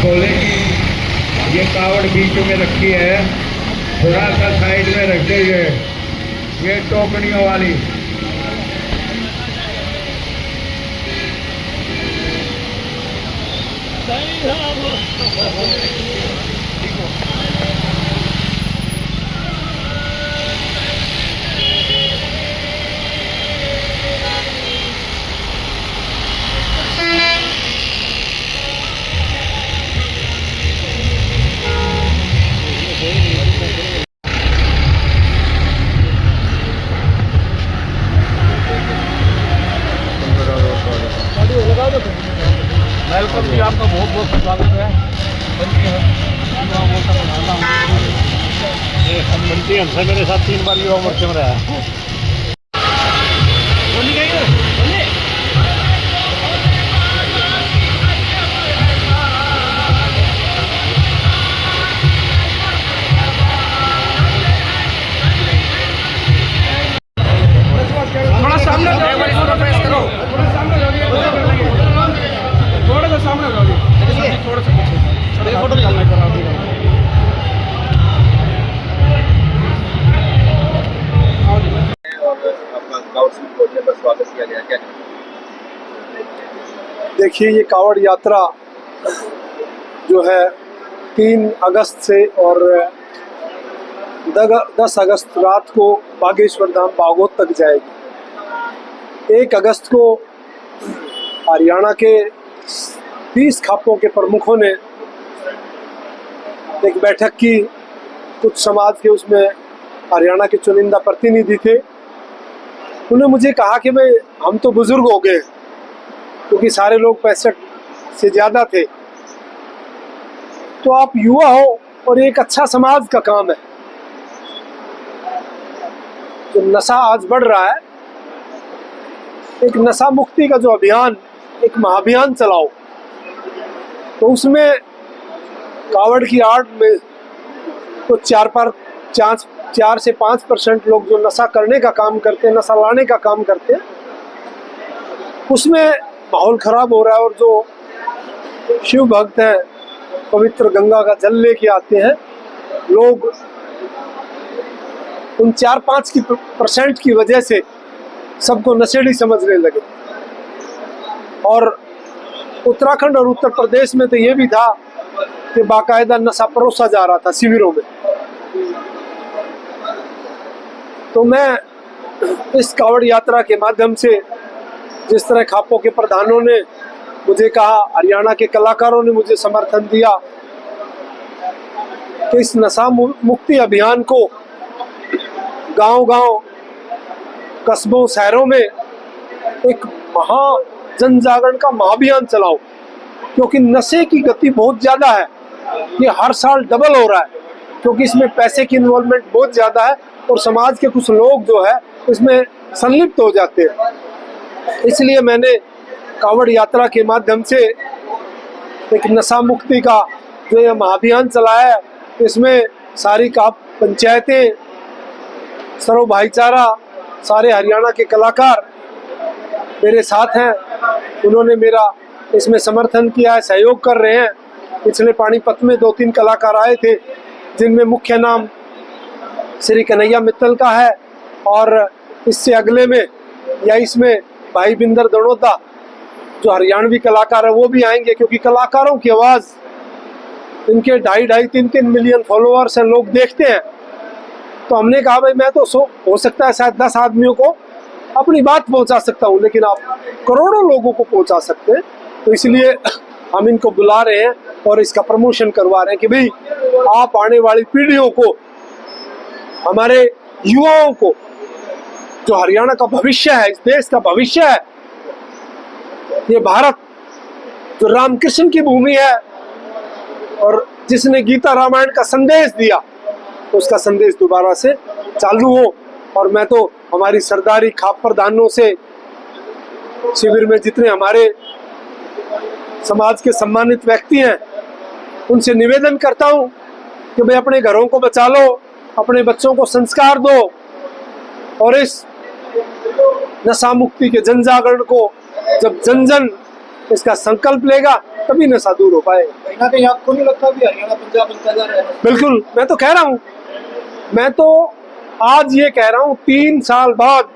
खोले की ये कावड़ बीच में रखी है, थोड़ा सा साइड में रख दीजिए ये टोकनियों वाली। वेलकम जी, आपका बहुत बहुत स्वागत है। बनती हमसे मेरे साथ 3 बार युवा मोर्चे में रहा है। थोड़ा सामने करो, थोड़ा सा सामने थोड़ा सा फोटो निकालना है। स्वागत किया गया क्या? देखिए, ये कावड़ यात्रा जो है 3 अगस्त से और 10 अगस्त रात को बागेश्वर धाम बागोत तक जाएगी। 1 अगस्त को हरियाणा के 30 खापों के प्रमुखों ने एक बैठक की। कुछ समाज के उसमें हरियाणा के चुनिंदा प्रतिनिधि थे। उन्होंने मुझे कहा कि भाई हम तो बुजुर्ग हो गए, क्योंकि सारे लोग 65 से ज़्यादा थे, तो आप युवा हो और एक अच्छा समाज का काम है। जो नशा आज बढ़ रहा है, एक नशा मुक्ति का जो अभियान, एक महाअभियान चलाओ, तो उसमें कावड़ की आड़ में तो 4 से 5% लोग जो नशा करने का काम करते हैं, नशा लाने का काम करते हैं, उसमें माहौल खराब हो रहा है। और जो शिव भक्त हैं, पवित्र गंगा का जल लेके आते हैं, लोग उन 4-5% की वजह से सबको नशेड़ी समझने लगे। और उत्तराखंड और उत्तर प्रदेश में तो ये भी था कि बाकायदा नशा परोसा जा रहा था शिविरों में। तो मैं इस कावड़ यात्रा के माध्यम से, जिस तरह खापों के प्रधानों ने मुझे कहा, हरियाणा के कलाकारों ने मुझे समर्थन दिया कि इस नशा मुक्ति अभियान को गांव-गांव, कस्बों, शहरों में एक महा जन जागरण का महाअभियान चलाओ, क्योंकि नशे की गति बहुत ज़्यादा है। ये हर साल डबल हो रहा है, क्योंकि इसमें पैसे की इन्वॉल्वमेंट बहुत ज़्यादा है और समाज के कुछ लोग जो है इसमें संलिप्त हो जाते हैं। इसलिए मैंने कावड़ यात्रा के माध्यम से एक नशा मुक्ति का जो ये महाअभियान चलाया है, इसमें सारी पंचायतें, सर्व भाईचारा, सारे हरियाणा के कलाकार मेरे साथ हैं। उन्होंने मेरा इसमें समर्थन किया है, सहयोग कर रहे हैं। पिछले पानीपत में 2-3 कलाकार आए थे, जिनमें मुख्य नाम श्री कन्हैया मित्तल का है, और इससे अगले में या इसमें भाई बिंदर दड़ोदा जो हरियाणवी कलाकार है वो भी आएंगे, क्योंकि कलाकारों की आवाज़, इनके 2.5-3 मिलियन फॉलोअर्स हैं, लोग देखते हैं। तो हमने कहा भाई मैं तो हो सकता है शायद 10 आदमियों को अपनी बात पहुंचा सकता हूं, लेकिन आप करोड़ों लोगों को पहुंचा सकते हैं। तो इसलिए हम इनको बुला रहे हैं और इसका प्रमोशन करवा रहे हैं कि भाई आप आने वाली पीढ़ियों को, हमारे युवाओं को, जो हरियाणा का भविष्य है, इस देश का भविष्य है, ये भारत जो रामकृष्ण की भूमि है और जिसने गीता रामायण का संदेश दिया, उसका संदेश दोबारा से चालू हो। और मैं तो हमारी सरदारी खाप प्रधानों से, शिविर में जितने हमारे समाज के सम्मानित व्यक्ति हैं, उनसे निवेदन करता हूं कि भाई अपने घरों को बचा लो, अपने बच्चों को संस्कार दो, और इस नशा मुक्ति के जन जागरण को जब जन जन इसका संकल्प लेगा, तभी नशा दूर हो पाएगा। कहीं ना कहीं आपको नहीं लगता भी हरियाणा पंजाब बनता जा रहा है? बिल्कुल, मैं तो कह रहा हूँ, मैं तो आज ये कह रहा हूँ 3 साल बाद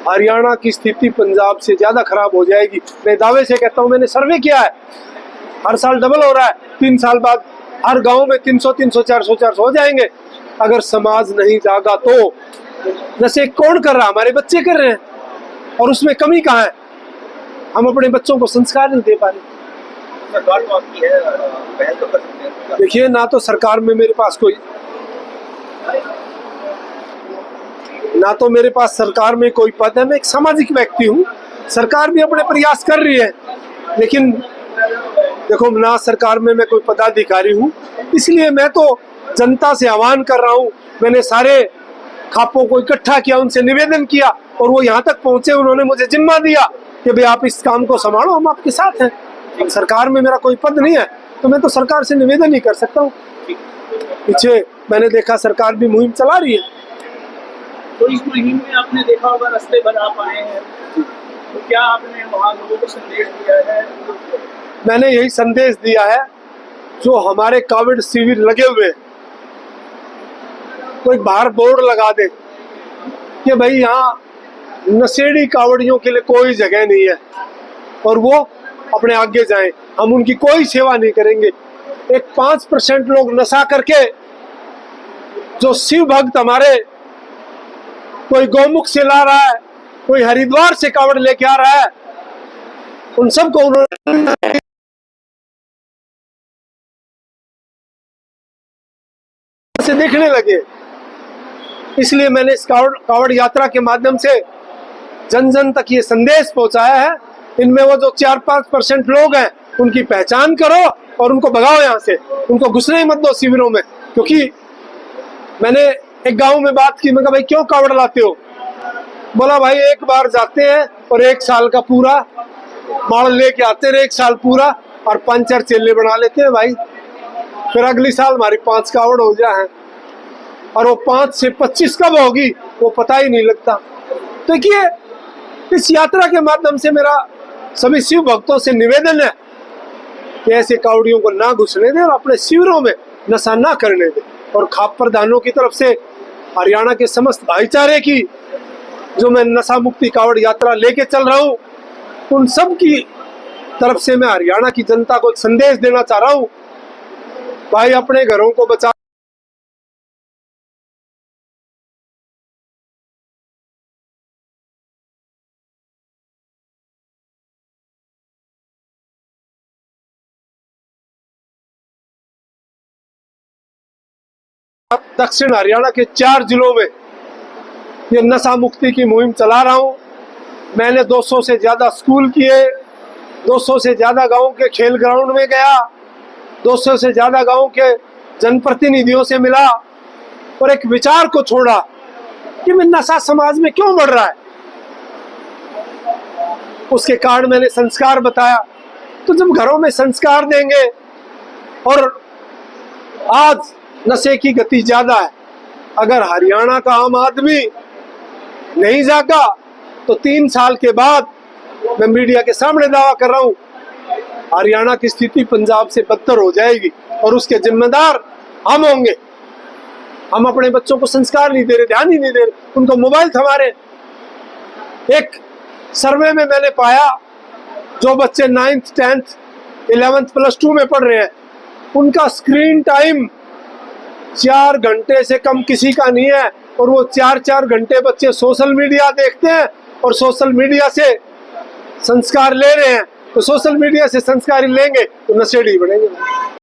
हरियाणा की स्थिति पंजाब से ज्यादा खराब हो जाएगी। मैं दावे से कहता हूँ, मैंने सर्वे किया है, हर साल डबल हो रहा है। 3 साल बाद हर गांव में 300 300 400 400 हो जाएंगे। अगर समाज नहीं जागा तो नशे कौन कर रहा? हमारे बच्चे कर रहे हैं, और उसमें कमी कहाँ है? हम अपने बच्चों को संस्कार नहीं दे पा रहे। सरकार तो आपकी है, पहल तो कर सकते हैं। देखिए, ना तो सरकार में मेरे पास सरकार में कोई पद है। मैं एक सामाजिक व्यक्ति हूँ। सरकार भी अपने प्रयास कर रही है, लेकिन देखो, ना सरकार में मैं कोई पदाधिकारी हूँ, इसलिए मैं तो जनता से आह्वान कर रहा हूँ। मैंने सारे खापों को इकट्ठा किया, उनसे निवेदन किया, और वो यहाँ तक पहुंचे। उन्होंने मुझे जिम्मा दिया कि भाई आप इस काम को संभालो, हम आपके साथ हैं। अब सरकार में मेरा कोई पद नहीं है, तो मैं तो सरकार से निवेदन ही कर सकता हूँ। पीछे मैंने देखा सरकार भी मुहिम चला रही है। तो इस मुहिम में आपने देखा होगा रास्ते पर आप आए हैं, तो क्या आपने वहाँ लोगों को संदेश दिया है? मैंने यही संदेश दिया है, जो हमारे कोविड शिविर लगे हुए हैं, कोई बाहर बोर्ड लगा दे कि भाई यहाँ नशेड़ी कावड़ियों के लिए कोई जगह नहीं है, और वो अपने आगे जाएं। हम उनकी कोई सेवा नहीं करेंगे। एक 5% लोग नशा करके, जो शिव भक्त हमारे, कोई गौमुख से ला रहा है, कोई हरिद्वार से कावड़ लेके आ रहा है, उन सबको उन्होंने से देखने लगे। इसलिए मैंने इस कावड़ यात्रा के माध्यम से जन जन तक ये संदेश पहुंचाया है। इनमें वो जो 4-5% लोग हैं, उनकी पहचान करो और उनको भगाओ यहाँ से। उनको घुसने ही मत दो शिविरों में। क्योंकि मैंने एक गांव में बात की, मैं कहा भाई क्यों कावड़ लाते हो? बोला भाई एक बार जाते हैं और 1 साल का पूरा माल लेके आते हैं, 1 साल पूरा, और 5-4 चेले बना लेते हैं भाई। फिर अगली साल हमारी 5 कावड़ हो जाए, और वो 5 से 25 कब होगी वो पता ही नहीं लगता। तो देखिए, इस यात्रा के माध्यम से मेरा सभी शिव भक्तों से निवेदन है कि ऐसे कावड़ियों को ना घुसने दें और अपने शिविरों में नशा ना करने दें। और खाप प्रधानों की तरफ से हरियाणा के समस्त भाईचारे की जो मैं नशा मुक्ति कावड़ यात्रा लेके चल रहा हूँ, उन सब की तरफ से मैं हरियाणा की जनता को एक संदेश देना चाह रहा हूँ, भाई अपने घरों को बचा। दक्षिण हरियाणा के 4 जिलों में ये नशा मुक्ति की मुहिम चला रहा हूं। मैंने 200 से ज्यादा स्कूल किए, 200 से ज्यादा गांव के खेल ग्राउंड में गया, 200 से ज्यादा गांव के जनप्रतिनिधियों से मिला, और एक विचार को छोड़ा कि मैं नशा समाज में क्यों बढ़ रहा है। उसके कारण मैंने संस्कार बताया। तो जब घरों में संस्कार देंगे, और आज नशे की गति ज्यादा है, अगर हरियाणा का आम आदमी नहीं जागा तो 3 साल के बाद मैं मीडिया के सामने दावा कर रहा हूं, हरियाणा की स्थिति पंजाब से बदतर हो जाएगी, और उसके जिम्मेदार हम होंगे। हम अपने बच्चों को संस्कार नहीं दे रहे, ध्यान ही नहीं दे रहे, उनको मोबाइल थमा रहे। एक सर्वे में मैंने पाया, जो बच्चे 9th 10th 11th +2 में पढ़ रहे हैं, उनका स्क्रीन टाइम 4 घंटे से कम किसी का नहीं है, और वो 4-4 घंटे बच्चे सोशल मीडिया देखते हैं और सोशल मीडिया से संस्कार ले रहे हैं। तो सोशल मीडिया से संस्कार लेंगे तो नशेड़ी बढ़ेंगे।